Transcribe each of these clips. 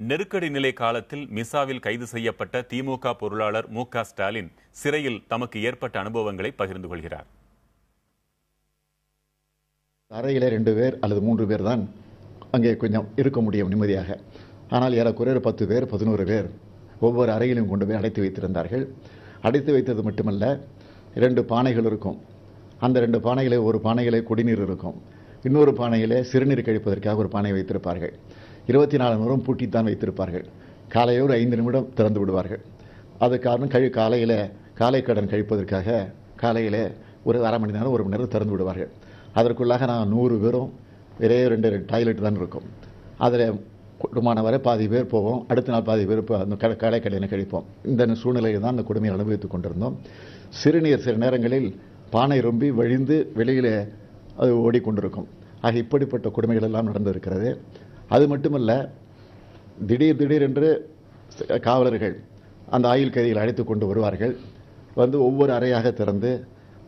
நெருக்கடி நிலை காலத்தில் மிசாவில் கைது செய்யப்பட்ட திமுக பொருளாளர் மு.க. ஸ்டாலின் சிறையில் தமக்கு ஏற்பட்ட அனுபவங்களை பகிர்ந்து கொள்கிறார். அறையிலே 2 பேர் அல்லது 3 பேர் தான் அங்கே கொஞ்சம் இருக்க முடியும் நிம்மதியாக. ஆனால் ஏறக்குறைய 10 பேர் 11 பேர் ஒவ்வொரு அறையிலும் கொண்டு போய் அடைத்து வைத்திருந்தார்கள். அடைத்து வைத்தது மட்டுமல்ல, 2 பானைகள் இருக்கும். அந்த 2 பானைகளே, ஒரு பானையிலே குடிநீர் இருக்கும், இன்னொரு பானையிலே சிறுநீர் கழிப்பதற்காக ஒரு பானை வைத்திருப்பார்கள். 24 மணி நேரம் பூட்டித்தான் வைத்திருப்பார்கள். காலையே ஒரு 5 நிமிடம் திறந்து விடுவார்கள். அது காரணம் காலை கடன் கழிப்பதற்காக காலையிலே ஒரு அரை மணி நேரம் 1 மணி நேரம் திறந்து விடுவார்கள். அதற்குள்ளாக நாங்கள் 100 பேரும் ஒரே 2 டாய்லெட் தான் இருக்கும். அதில் குடும்பமான வரை பாதி பேர் போவோம், அடுத்த நாள் பாதி பேர் அந்த காலை கடனை கழிப்போம். இந்த சூழ்நிலையில் தான் அந்த கொடுமையை அனுபவித்துக் கொண்டிருந்தோம். சிறுநீர் சில நேரங்களில் பானை ரொம்பி வழிந்து வெளியிலே அது ஓடிக்கொண்டிருக்கும். ஆக இப்படிப்பட்ட கொடுமைகள் எல்லாம் நடந்திருக்கிறது. அது மட்டுமல்ல, திடீரென்று காவலர்கள் அந்த ஆயுள் கைதிகளை அழைத்து கொண்டு வருவார்கள். வந்து ஒவ்வொரு அறையாக திறந்து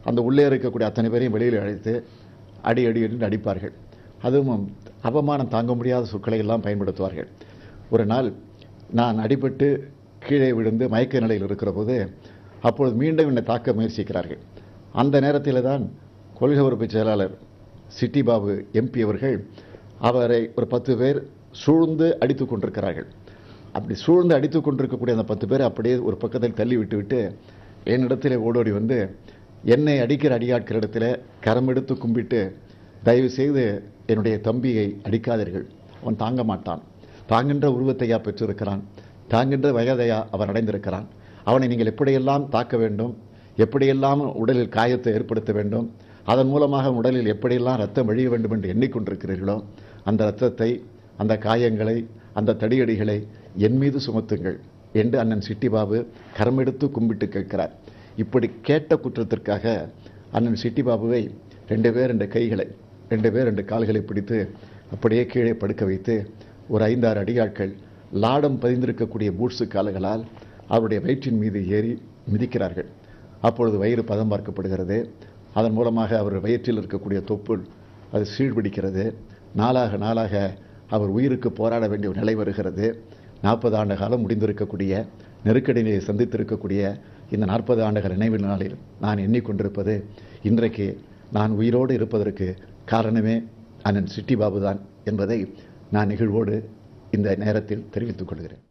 அந்த உள்ளே இருக்கக்கூடிய அத்தனை பேரையும் வெளியில் அழைத்து அடி என்று அடிப்பார்கள். அதுவும் அவமானம் தாங்க முடியாத சொற்களை எல்லாம் பயன்படுத்துவார்கள். ஒரு நாள் நான் அடிபட்டு கீழே விழுந்து மயக்க நிலையில் இருக்கிற போது அப்பொழுது மீண்டும் என்னை தாக்க முயற்சிக்கிறார்கள். அந்த நேரத்தில் தான் கொள்கை பொறுப்பு செயலாளர் சிட்டி பாபு எம்பி அவர்கள் அவரை ஒரு 10 பேர் சூழ்ந்து அடித்துக் கொண்டிருக்கிறார்கள். அப்படி சூழ்ந்து அடித்துக் கொண்டிருக்கக்கூடிய அந்த 10 பேர் அப்படியே ஒரு பக்கத்தில் தள்ளி விட்டு என்னிடத்தில் ஓடோடி வந்து என்னை அடிக்கிற அடியாட்கிற இடத்துல கரம் எடுத்து கும்பிட்டு, தயவு செய்து என்னுடைய தம்பியை அடிக்காதீர்கள், அவன் தாங்க மாட்டான், தாங்கின்ற உருவத்தையா பெற்றிருக்கிறான், தாங்கின்ற வயதையா அவன் அடைந்திருக்கிறான், அவனை நீங்கள் எப்படியெல்லாம் தாக்க வேண்டும், எப்படியெல்லாம் உடலில் காயத்தை ஏற்படுத்த வேண்டும், அதன் மூலமாக உடலில் எப்படியெல்லாம் ரத்தம் வழிய வேண்டும் என்று எண்ணிக்கொண்டிருக்கிறீர்களோ, அந்த இரத்தத்தை, அந்த காயங்களை, அந்த தடியடிகளை என் மீது சுமத்துங்கள் என்று அண்ணன் சிட்டி பாபு கரமெடுத்து கும்பிட்டு கேட்கிறார். இப்படி கேட்ட குற்றத்திற்காக அண்ணன் சிட்டி பாபுவை 2 பேர் 2 கைகளை, 2 பேர் 2 கால்களை பிடித்து அப்படியே கீழே படுக்க வைத்து ஒரு 5-6 அடியாட்கள் லாடம் பதிந்திருக்கக்கூடிய பூட்ஸு கால்களால் அவருடைய வயிற்றின் மீது ஏறி மிதிக்கிறார்கள். அப்பொழுது வயிறு பதம் பார்க்கப்படுகிறது. அதன் மூலமாக அவர் வயிற்றில் இருக்கக்கூடிய தொப்புள் அது சீழ்பிடிக்கிறது. நாளாக அவர் உயிருக்கு போராட வேண்டிய நிலை வருகிறது. 40 ஆண்டு காலம் முடிந்திருக்கக்கூடிய நெருக்கடியை சந்தித்திருக்கக்கூடிய இந்த 40 ஆண்டுகள் நினைவு நாளில் நான் எண்ணிக்கொண்டிருப்பது, இன்றைக்கு நான் உயிரோடு இருப்பதற்கு காரணமே அண்ணன் சிட்டி பாபு தான் என்பதை நான் நெகிழ்வோடு இந்த நேரத்தில் தெரிவித்துக் கொள்கிறேன்.